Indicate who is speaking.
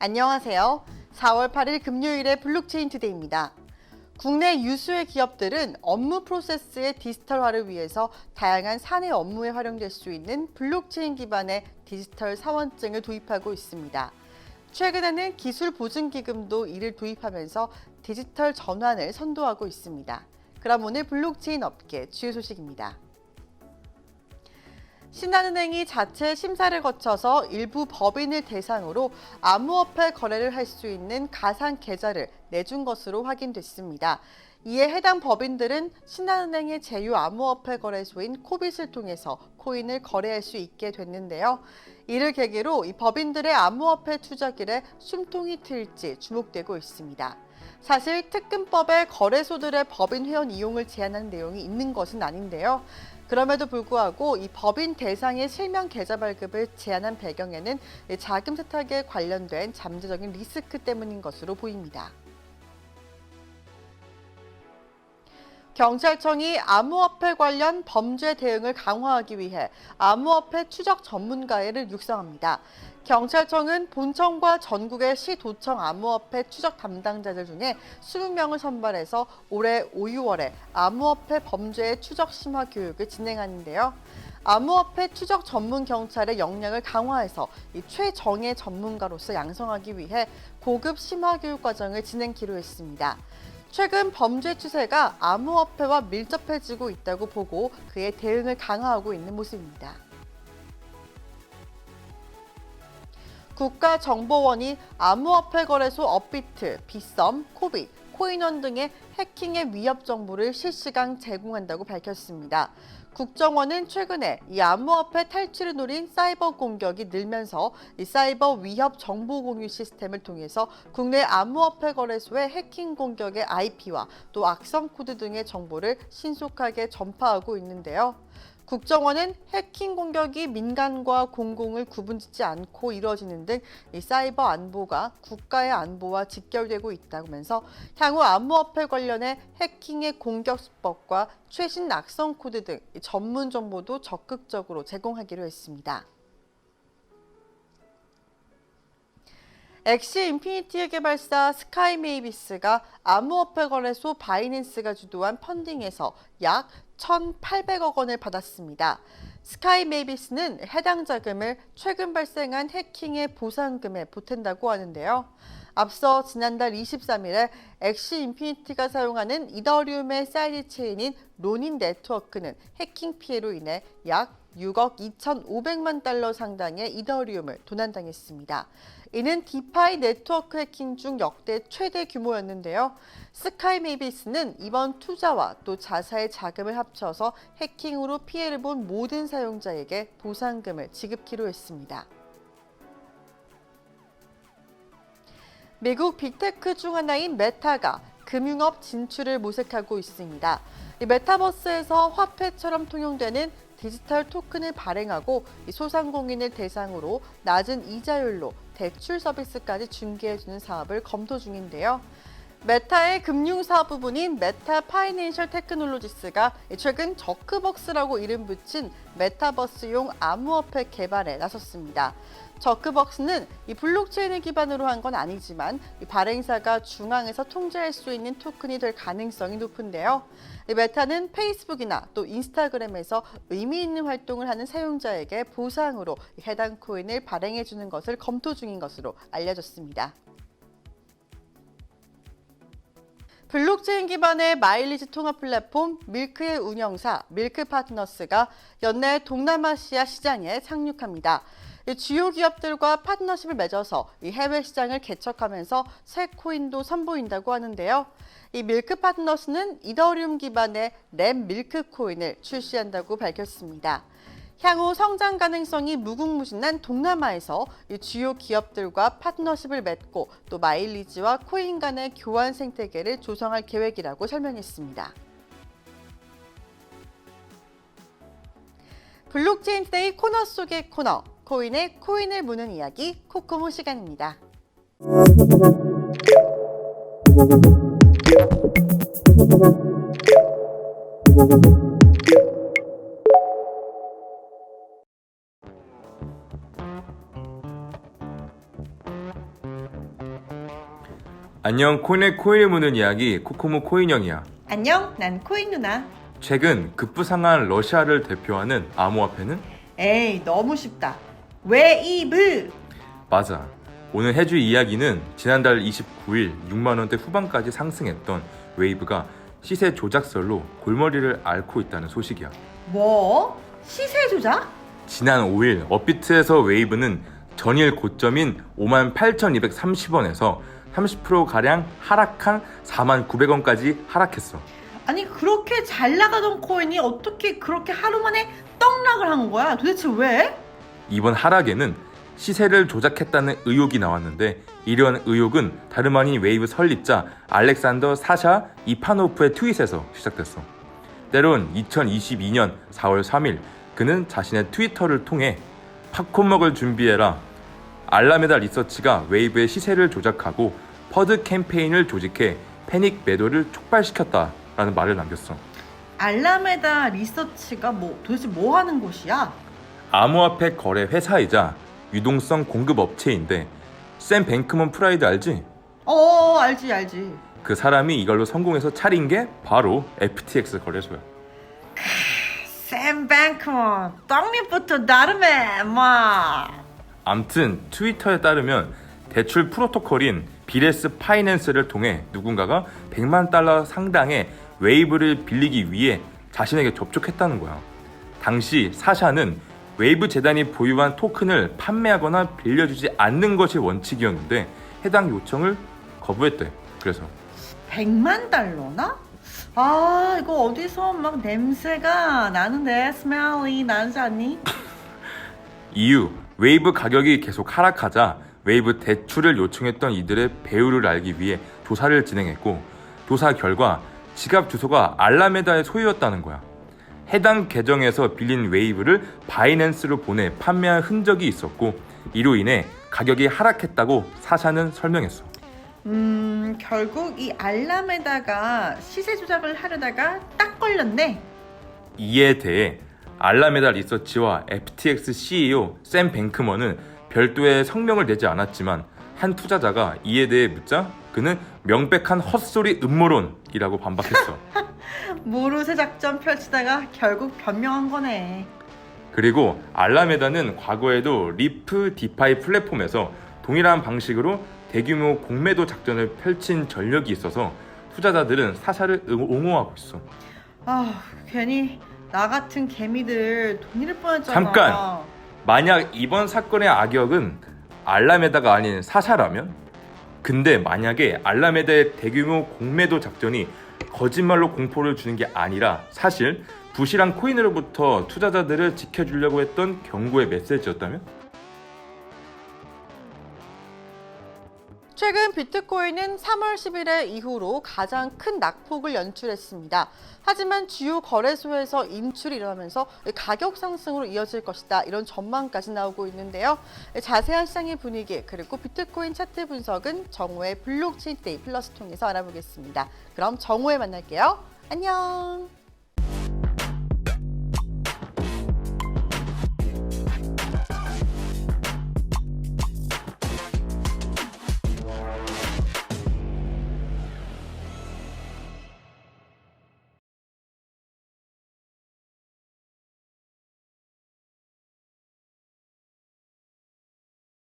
Speaker 1: 안녕하세요. 4월 8일 금요일의 블록체인 투데이입니다. 국내 유수의 기업들은 업무 프로세스의 디지털화를 위해서 다양한 사내 업무에 활용될 수 있는 블록체인 기반의 디지털 사원증을 도입하고 있습니다. 최근에는 기술 보증 기금도 이를 도입하면서 디지털 전환을 선도하고 있습니다. 그럼 오늘 블록체인 업계 주요 소식입니다. 신한은행이 자체 심사를 거쳐서 일부 법인을 대상으로 암호화폐 거래를 할 수 있는 가상 계좌를 내준 것으로 확인됐습니다. 이에 해당 법인들은 신한은행의 제휴 암호화폐 거래소인 코빗을 통해서 코인을 거래할 수 있게 됐는데요. 이를 계기로 이 법인들의 암호화폐 투자길에 숨통이 트일지 주목되고 있습니다. 사실 특근법에 거래소들의 법인 회원 이용을 제한하는 내용이 있는 것은 아닌데요. 그럼에도 불구하고 이 법인 대상의 실명 계좌 발급을 제한한 배경에는 자금 세탁에 관련된 잠재적인 리스크 때문인 것으로 보입니다. 경찰청이 암호화폐 관련 범죄 대응을 강화하기 위해 암호화폐 추적 전문가를 육성합니다. 경찰청은 본청과 전국의 시도청 암호화폐 추적 담당자들 중에 20명을 선발해서 올해 5, 6월에 암호화폐 범죄의 추적 심화 교육을 진행하는데요. 암호화폐 추적 전문 경찰의 역량을 강화해서 최정예 전문가로서 양성하기 위해 고급 심화 교육 과정을 진행키로 했습니다. 최근 범죄 추세가 암호화폐와 밀접해지고 있다고 보고 그에 대응을 강화하고 있는 모습입니다. 국가정보원이 암호화폐 거래소 업비트, 빗썸, 코빗, 코인원 등의 해킹의 위협 정보를 실시간 제공한다고 밝혔습니다. 국정원은 최근에 이 암호화폐 탈취를 노린 사이버 공격이 늘면서 이 사이버 위협 정보 공유 시스템을 통해서 국내 암호화폐 거래소의 해킹 공격의 IP와 또 악성 코드 등의 정보를 신속하게 전파하고 있는데요. 국정원은 해킹 공격이 민간과 공공을 구분짓지 않고 이루어지는 등 이 사이버 안보가 국가의 안보와 직결되고 있다면서 향후 암호화폐 관련해 해킹의 공격 수법과 최신 악성 코드 등 전문 정보도 적극적으로 제공하기로 했습니다. 엑시 인피니티의 개발사 스카이메이비스가 암호화폐 거래소 바이낸스가 주도한 펀딩에서 약 1,800억 원을 받았습니다. 스카이메이비스는 해당 자금을 최근 발생한 해킹의 보상금에 보탠다고 하는데요. 앞서 지난달 23일에 엑시 인피니티가 사용하는 이더리움의 사이드 체인인 로닌 네트워크는 해킹 피해로 인해 약 6억 2,500만 달러 상당의 이더리움을 도난당했습니다. 이는 디파이 네트워크 해킹 중 역대 최대 규모였는데요. 스카이메이비스는 이번 투자와 또 자사의 자금을 합쳐서 해킹으로 피해를 본 모든 사용자에게 보상금을 지급키로 했습니다. 미국 빅테크 중 하나인 메타가 금융업 진출을 모색하고 있습니다. 이 메타버스에서 화폐처럼 통용되는 디지털 토큰을 발행하고 소상공인을 대상으로 낮은 이자율로 대출 서비스까지 중개해주는 사업을 검토 중인데요. 메타의 금융사업 부분인 메타 파이낸셜 테크놀로지스가 최근 저크벅스라고 이름 붙인 메타버스용 암호화폐 개발에 나섰습니다. 저크벅스는 이 블록체인을 기반으로 한 건 아니지만 이 발행사가 중앙에서 통제할 수 있는 토큰이 될 가능성이 높은데요. 이 메타는 페이스북이나 또 인스타그램에서 의미 있는 활동을 하는 사용자에게 보상으로 해당 코인을 발행해 주는 것을 검토 중인 것으로 알려졌습니다. 블록체인 기반의 마일리지 통합 플랫폼 밀크의 운영사 밀크파트너스가 연내 동남아시아 시장에 상륙합니다. 주요 기업들과 파트너십을 맺어서 이 해외 시장을 개척하면서 새 코인도 선보인다고 하는데요. 이 밀크파트너스는 이더리움 기반의 램 밀크 코인을 출시한다고 밝혔습니다. 향후 성장 가능성이 무궁무진한 동남아에서 이 주요 기업들과 파트너십을 맺고 또 마일리지와 코인 간의 교환 생태계를 조성할 계획이라고 설명했습니다. 블록체인 투데이 코너 속의 코너, 코인의 코인을 무는 이야기 코코모 시간입니다.
Speaker 2: 안녕, 코인의 코인을 무는 이야기 코코모 코인형이야.
Speaker 1: 안녕, 난 코인 누나.
Speaker 2: 최근 급부상한 러시아를 대표하는 암호화폐는?
Speaker 1: 에이, 너무 쉽다. 웨이브!
Speaker 2: 맞아. 오늘 해줄 이야기는 지난달 29일 6만원대 후반까지 상승했던 웨이브가 시세 조작설로 골머리를 앓고 있다는 소식이야.
Speaker 1: 뭐? 시세 조작?
Speaker 2: 지난 5일 업비트에서 웨이브는 전일 고점인 58,230원에서 30%가량 하락한 49,900원까지 하락했어.
Speaker 1: 아니 그렇게 잘 나가던 코인이 어떻게 그렇게 하루 만에 떡락을 한 거야? 도대체 왜?
Speaker 2: 이번 하락에는 시세를 조작했다는 의혹이 나왔는데 이런 의혹은 다름 아닌 웨이브 설립자 알렉산더 사샤 이파노프의 트윗에서 시작됐어. 때론 2022년 4월 3일 그는 자신의 트위터를 통해 팝콘 먹을 준비해라. 알라메다 리서치가 웨이브의 시세를 조작하고 퍼드 캠페인을 조직해 패닉 매도를 촉발시켰다라는 말을 남겼어.
Speaker 1: 알라메다 리서치가 도대체 뭐 하는 곳이야?
Speaker 2: 암호화폐 거래 회사이자 유동성 공급 업체인데 샘 뱅크먼 프라이드 알지?
Speaker 1: 알지.
Speaker 2: 그 사람이 이걸로 성공해서 차린 게 바로 FTX 거래소야.
Speaker 1: 샘 뱅크먼 떡잎부터 다르네 마.
Speaker 2: 암튼 트위터에 따르면 대출 프로토콜인 비레스 파이낸스를 통해 누군가가 100만 달러 상당의 웨이브를 빌리기 위해 자신에게 접촉했다는 거야. 당시 사샤는 웨이브 재단이 보유한 토큰을 판매하거나 빌려주지 않는 것이 원칙이었는데 해당 요청을 거부했대. 그래서
Speaker 1: 100만 달러나? 이거 어디서 막 냄새가 나는데 스멜이 나지 않니?
Speaker 2: 이후 웨이브 가격이 계속 하락하자 웨이브 대출을 요청했던 이들의 배후를 알기 위해 조사를 진행했고 조사 결과 지갑 주소가 알라메다의 소유였다는 거야. 해당 계정에서 빌린 웨이브를 바이낸스로 보내 판매한 흔적이 있었고 이로 인해 가격이 하락했다고 사샤는 설명했어.
Speaker 1: 결국 이 알라메다가 시세 조작을 하려다가 딱 걸렸네.
Speaker 2: 이에 대해 알라메다 리서치와 FTX CEO 샘 뱅크먼은 별도의 성명을 내지 않았지만 한 투자자가 이에 대해 묻자 그는 명백한 헛소리 음모론이라고 반박했어.
Speaker 1: 모르쇠 작전 펼치다가 결국 변명한 거네.
Speaker 2: 그리고 알라메다는 과거에도 리프 디파이 플랫폼에서 동일한 방식으로 대규모 공매도 작전을 펼친 전력이 있어서 투자자들은 사샤를 옹호하고 있어.
Speaker 1: 괜히 나 같은 개미들 돈 잃을 뻔했잖아.
Speaker 2: 잠깐! 만약 이번 사건의 악역은 알라메다가 아닌 사샤라면? 근데 만약에 알라메다의 대규모 공매도 작전이 거짓말로 공포를 주는 게 아니라 사실 부실한 코인으로부터 투자자들을 지켜주려고 했던 경고의 메시지였다면?
Speaker 1: 최근 비트코인은 3월 10일에 이후로 가장 큰 낙폭을 연출했습니다. 하지만 주요 거래소에서 인출이 일어나면서 가격 상승으로 이어질 것이다. 이런 전망까지 나오고 있는데요. 자세한 시장의 분위기 그리고 비트코인 차트 분석은 정오의 블록체인 투데이 플러스 통해서 알아보겠습니다. 그럼 정오에 만날게요. 안녕.